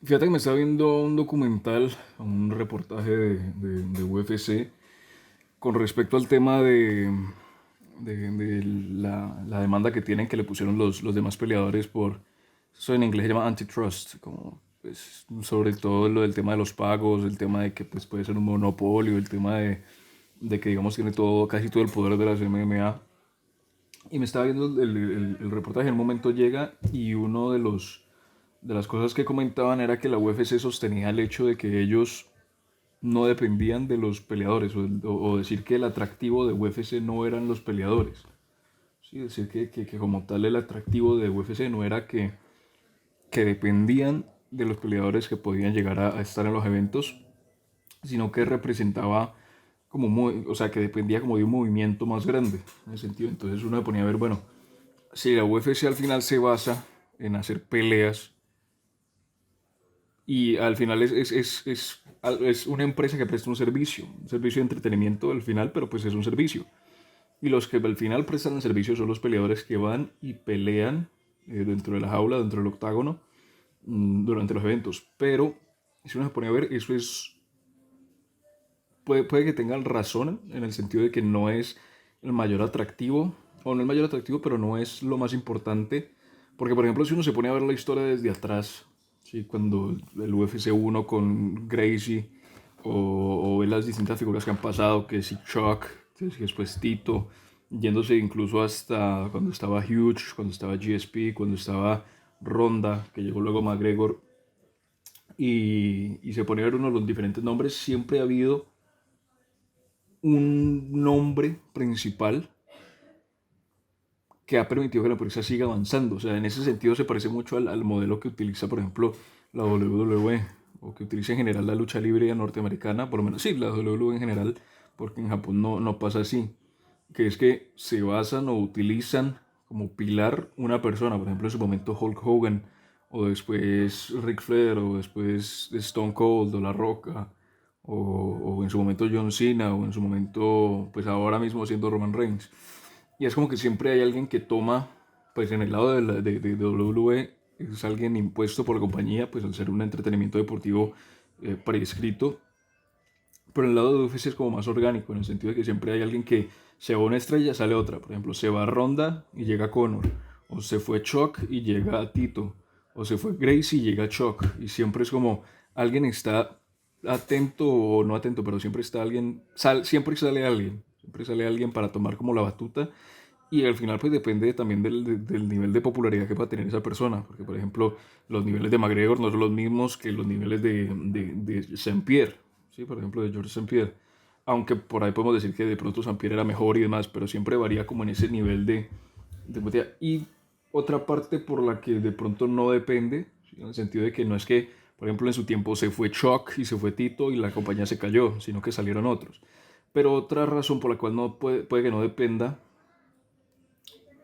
Fíjate que me estaba viendo un documental, un reportaje de UFC con respecto al tema de la demanda que tienen que le pusieron los demás peleadores por, eso en inglés se llama antitrust, como pues, sobre todo lo del tema de los pagos, el tema de que pues, puede ser un monopolio, el tema de que digamos tiene todo, casi todo el poder de las MMA. Y me estaba viendo el reportaje, en un momento llega y uno de las cosas que comentaban era que la UFC sostenía el hecho de que ellos no dependían de los peleadores, o decir que el atractivo de UFC no eran los peleadores. Sí, decir que como tal el atractivo de UFC no era que dependían de los peleadores que podían llegar a estar en los eventos, sino que representaba como, o sea, que dependía como de un movimiento más grande, en ese sentido. Entonces uno se ponía a ver, bueno, si la UFC al final se basa en hacer peleas y al final es una empresa que presta un servicio de entretenimiento al final, pero pues es un servicio. Y los que al final prestan el servicio son los peleadores que van y pelean dentro de la jaula, dentro del octágono, durante los eventos. Pero si uno se pone a ver, eso es, puede que tengan razón en el sentido de que no es el mayor atractivo, o no el mayor atractivo, pero no es lo más importante. Porque, por ejemplo, si uno se pone a ver la historia desde atrás, ¿sí? Cuando el UFC 1 con Gracie, o ve las distintas figuras que han pasado, que si Chuck, que si después Tito, yéndose incluso hasta cuando estaba Huge, cuando estaba GSP, cuando estaba Ronda, que llegó luego McGregor, y se pone a ver uno de los diferentes nombres, siempre ha habido un nombre principal que ha permitido que la empresa siga avanzando. O sea, en ese sentido se parece mucho al modelo que utiliza, por ejemplo, la WWE, o que utiliza en general la lucha libre norteamericana, por lo menos sí, la WWE en general, porque en Japón no pasa así, que es que se basan o utilizan como pilar una persona, por ejemplo en su momento Hulk Hogan, o después Ric Flair, o después Stone Cold, o La Roca, o en su momento John Cena, o en su momento, pues ahora mismo siendo Roman Reigns. Y es como que siempre hay alguien que toma, pues en el lado de WWE, es alguien impuesto por la compañía, pues al ser un entretenimiento deportivo prescrito. Pero en el lado de UFC es como más orgánico, en el sentido de que siempre hay alguien que se va una estrella, sale otra. Por ejemplo, se va Ronda y llega Conor. O se fue Chuck y llega Tito. O se fue Gracie y llega Chuck. Y siempre es como alguien está atento o no atento, pero siempre está alguien, siempre sale alguien. Siempre sale alguien para tomar como la batuta. Y al final pues depende también del nivel de popularidad que va a tener esa persona. Porque por ejemplo los niveles de McGregor no son los mismos que los niveles de Saint-Pierre. ¿Sí? Por ejemplo de George Saint-Pierre. Aunque por ahí podemos decir que de pronto Saint-Pierre era mejor y demás. Pero siempre varía como en ese nivel de popularidad. Y otra parte por la que de pronto no depende. ¿Sí? En el sentido de que no es que por ejemplo en su tiempo se fue Chuck y se fue Tito y la compañía se cayó. Sino que salieron otros. Pero otra razón por la cual no puede que no dependa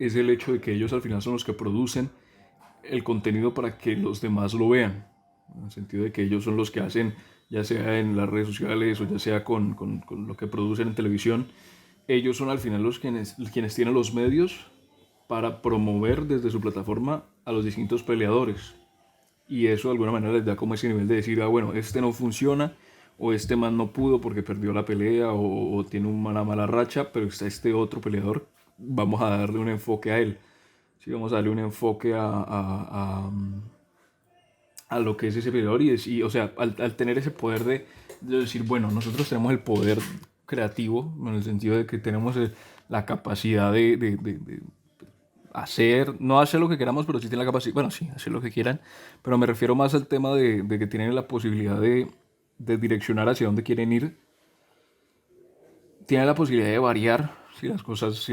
es el hecho de que ellos al final son los que producen el contenido para que los demás lo vean. En el sentido de que ellos son los que hacen, ya sea en las redes sociales o ya sea con lo que producen en televisión, ellos son al final quienes tienen los medios para promover desde su plataforma a los distintos peleadores. Y eso de alguna manera les da como ese nivel de decir, ah, bueno, este no funciona, o este man no pudo porque perdió la pelea, o tiene una mala racha, pero está este otro peleador, vamos a darle un enfoque a él. Sí, vamos a darle un enfoque a lo que es ese peleador y o sea, al tener ese poder de decir, bueno, nosotros tenemos el poder creativo, en el sentido de que tenemos la capacidad de hacer, no hacer lo que queramos, pero sí tienen la capacidad, bueno, sí, hacer lo que quieran, pero me refiero más al tema de que tienen la posibilidad de direccionar hacia dónde quieren ir, tienen la posibilidad de variar si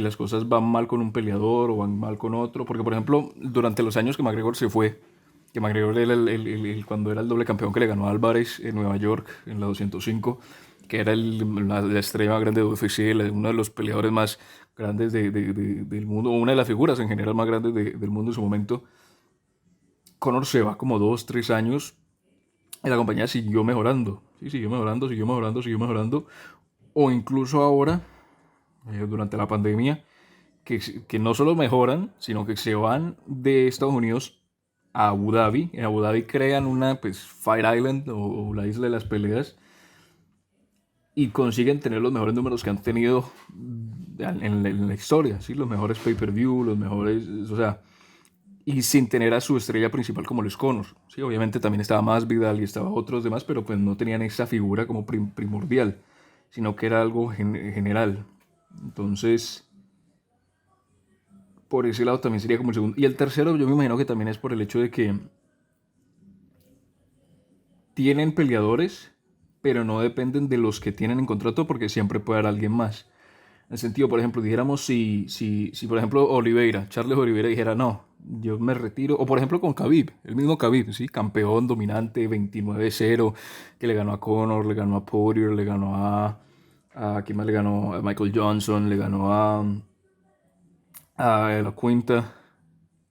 las cosas van mal con un peleador o van mal con otro, porque por ejemplo, durante los años que McGregor se fue, que McGregor era cuando era el doble campeón que le ganó a Álvarez en Nueva York en la 205, que era la estrella más grande de UFC, uno de los peleadores más grandes del mundo, una de las figuras en general más grandes del mundo en su momento. Conor se va como 2, 3 años y la compañía siguió mejorando, sí, siguió mejorando, siguió mejorando, siguió mejorando, o incluso ahora, durante la pandemia, que no solo mejoran, sino que se van de Estados Unidos a Abu Dhabi. En Abu Dhabi crean una, pues, Fight Island o la isla de las peleas y consiguen tener los mejores números que han tenido en la historia, ¿sí? Los mejores pay-per-view, los mejores, o sea, y sin tener a su estrella principal como los Conor, ¿sí? Obviamente también estaba más Vidal y estaba otros demás, pero pues no tenían esa figura como primordial, sino que era algo general. Entonces, por ese lado también sería como el segundo. Y el tercero, yo me imagino que también es por el hecho de que tienen peleadores, pero no dependen de los que tienen en contrato porque siempre puede haber alguien más. En el sentido, por ejemplo, dijéramos si por ejemplo Oliveira, Charles Oliveira dijera no, yo me retiro, o por ejemplo con Khabib, el mismo Khabib, ¿sí? Campeón dominante 29-0, que le ganó a Conor, le ganó a Poirier, le ganó a ¿quién más le ganó? A Michael Johnson, le ganó a La Quinta,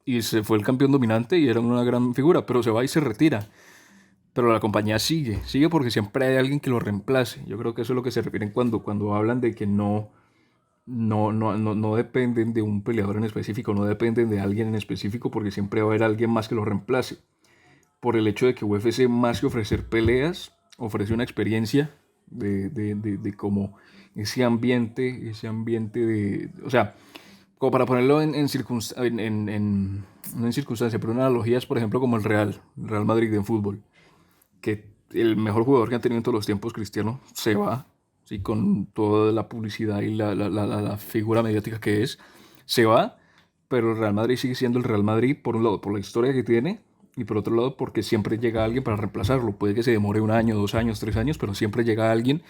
y se fue el campeón dominante y era una gran figura, pero se va y se retira. Pero la compañía sigue porque siempre hay alguien que lo reemplace. Yo creo que eso es lo que se refieren cuando hablan de que no dependen de un peleador en específico, no dependen de alguien en específico porque siempre va a haber alguien más que lo reemplace. Por el hecho de que UFC, más que ofrecer peleas, ofrece una experiencia de como ese ambiente de, o sea, como para ponerlo no en circunstancia, pero en analogías, por ejemplo, como el Real Madrid en fútbol, que el mejor jugador que han tenido en todos los tiempos, Cristiano, se va, ¿sí? Con toda la publicidad y la figura mediática que es, se va, pero el Real Madrid sigue siendo el Real Madrid, por un lado, por la historia que tiene, y por otro lado, porque siempre llega alguien para reemplazarlo. Puede que se demore 1 año, 2 años, 3 años, pero siempre llega alguien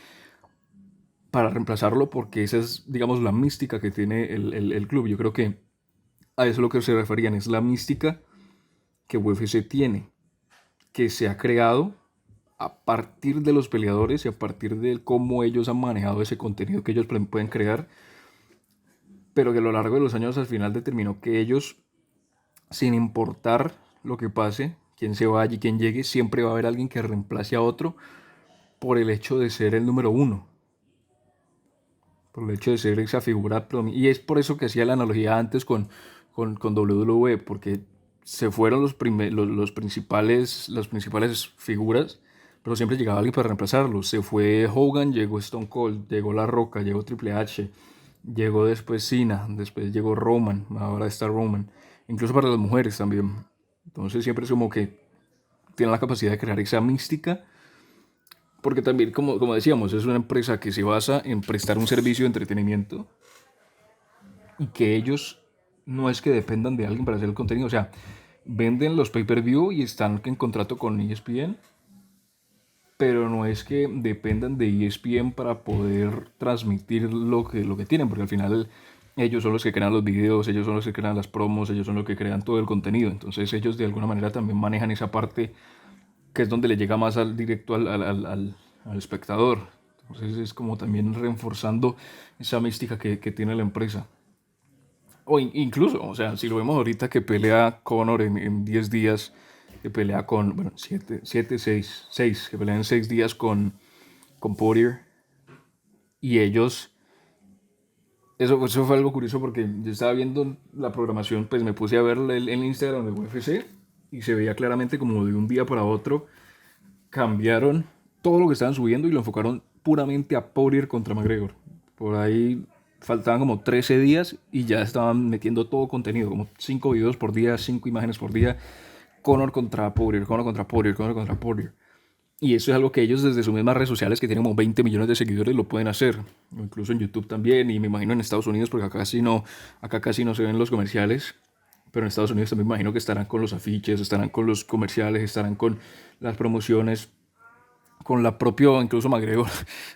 para reemplazarlo, porque esa es, digamos, la mística que tiene el club. Yo creo que a eso es lo que se referían, es la mística que UFC tiene, que se ha creado a partir de los peleadores y a partir de cómo ellos han manejado ese contenido que ellos pueden crear, pero que a lo largo de los años al final determinó que ellos, sin importar lo que pase, quién se vaya y quién llegue, siempre va a haber alguien que reemplace a otro por el hecho de ser el número uno, por el hecho de ser esa figura. Y es por eso que hacía la analogía antes con WWE, porque se fueron las principales figuras, pero siempre llegaba alguien para reemplazarlos. Se fue Hogan, llegó Stone Cold, llegó La Roca, llegó Triple H, llegó después Cena, después llegó Roman, ahora está Roman. Incluso para las mujeres también. Entonces siempre es como que tienen la capacidad de crear esa mística, porque también, como decíamos, es una empresa que se basa en prestar un servicio de entretenimiento y que ellos no es que dependan de alguien para hacer el contenido. O sea, venden los pay-per-view y están en contrato con ESPN, pero no es que dependan de ESPN para poder transmitir lo que tienen, porque al final ellos son los que crean los videos, ellos son los que crean las promos, ellos son los que crean todo el contenido. Entonces ellos de alguna manera también manejan esa parte que es donde le llega más al directo al espectador. Entonces es como también reforzando esa mística que tiene la empresa. O incluso, o sea, si lo vemos ahorita que pelea Conor en 10 días, que pelea bueno, 6, que pelea en 6 días con Poirier, y ellos, eso fue algo curioso porque yo estaba viendo la programación, pues me puse a ver el Instagram de UFC y se veía claramente como de un día para otro cambiaron todo lo que estaban subiendo y lo enfocaron puramente a Poirier contra McGregor. Por ahí faltaban como 13 días y ya estaban metiendo todo contenido, como 5 videos por día, 5 imágenes por día. Conor contra Poirier, Conor contra Poirier, Conor contra Poirier. Y eso es algo que ellos desde sus mismas redes sociales, que tienen como 20 millones de seguidores, lo pueden hacer. O incluso en YouTube también, y me imagino en Estados Unidos, porque acá casi no se ven los comerciales. Pero en Estados Unidos también me imagino que estarán con los afiches, estarán con los comerciales, estarán con las promociones, con la propia, incluso McGregor,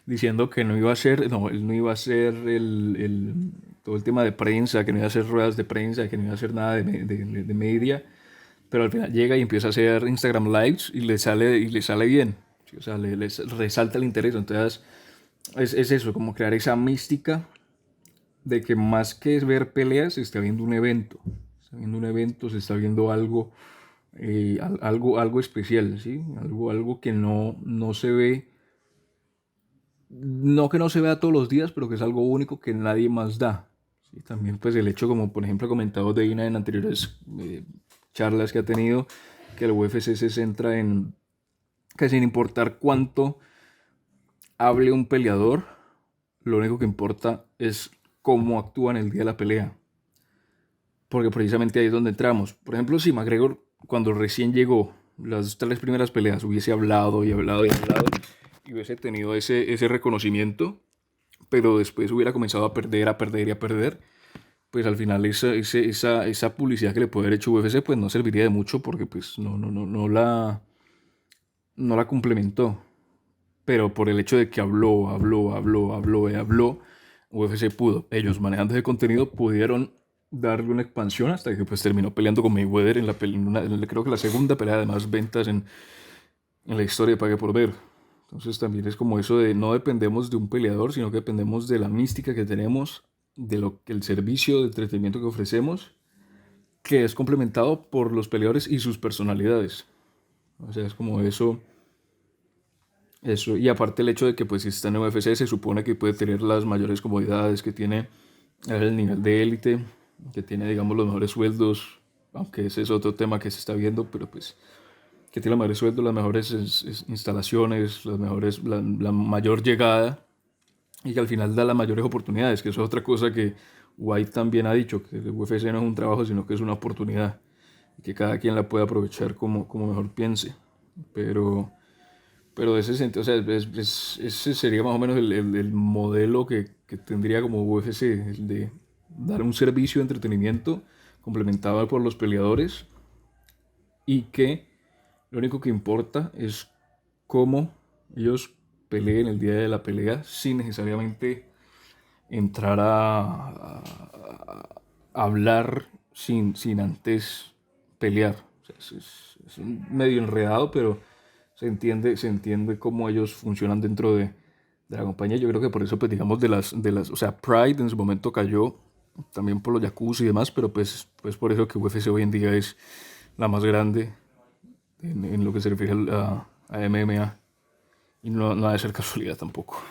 diciendo que no iba a ser, no, él no iba a hacer todo el tema de prensa, que no iba a hacer ruedas de prensa, que no iba a hacer nada de media, pero al final llega y empieza a hacer Instagram Lives y le sale bien, ¿sí? O sea, les resalta el interés. Entonces es eso, como crear esa mística de que más que ver peleas, se está viendo un evento, se está viendo algo especial, ¿sí? Algo que no se ve, no que no se vea todos los días, pero que es algo único que nadie más da. ¿Sí? También pues el hecho, como por ejemplo he comentado de Ina en anteriores charlas que ha tenido, que el UFC se centra en que sin importar cuánto hable un peleador, lo único que importa es cómo actúa en el día de la pelea. Porque precisamente ahí es donde entramos. Por ejemplo, si McGregor, cuando recién llegó, las 3 primeras peleas, hubiese hablado y hablado y hablado, y hubiese tenido ese reconocimiento, pero después hubiera comenzado a perder, a perder y a perder, pues al final esa publicidad que le puede haber hecho UFC pues no serviría de mucho porque pues no la complementó. Pero por el hecho de que habló, UFC pudo. Ellos manejando ese contenido pudieron darle una expansión hasta que pues terminó peleando con Mayweather creo que la segunda pelea de más ventas en la historia de Pague por Ver. Entonces también es como eso de no dependemos de un peleador, sino que dependemos de la mística que tenemos, de lo que el servicio de entretenimiento que ofrecemos, que es complementado por los peleadores y sus personalidades. O sea, es como eso, y aparte el hecho de que pues si está en UFC se supone que puede tener las mayores comodidades, que tiene el nivel de élite, que tiene digamos los mejores sueldos, aunque ese es otro tema que se está viendo, pero pues que tiene los mejores sueldos, las mejores instalaciones, la mayor llegada y que al final da las mayores oportunidades, que eso es otra cosa que White también ha dicho, que el UFC no es un trabajo sino que es una oportunidad y que cada quien la puede aprovechar como mejor piense, pero... Pero ese sentido, o sea, ese sería más o menos el modelo que tendría como UFC, el de dar un servicio de entretenimiento complementado por los peleadores y que lo único que importa es cómo ellos peleen el día de la pelea sin necesariamente entrar a hablar sin antes pelear. O sea, es un medio enredado, pero se entiende cómo ellos funcionan dentro de la compañía. Yo creo que por eso, pues digamos, o sea, Pride en su momento cayó también por los Yakuza y demás, pero pues por eso que UFC hoy en día es la más grande en lo que se refiere a MMA. Y no ha de ser casualidad tampoco.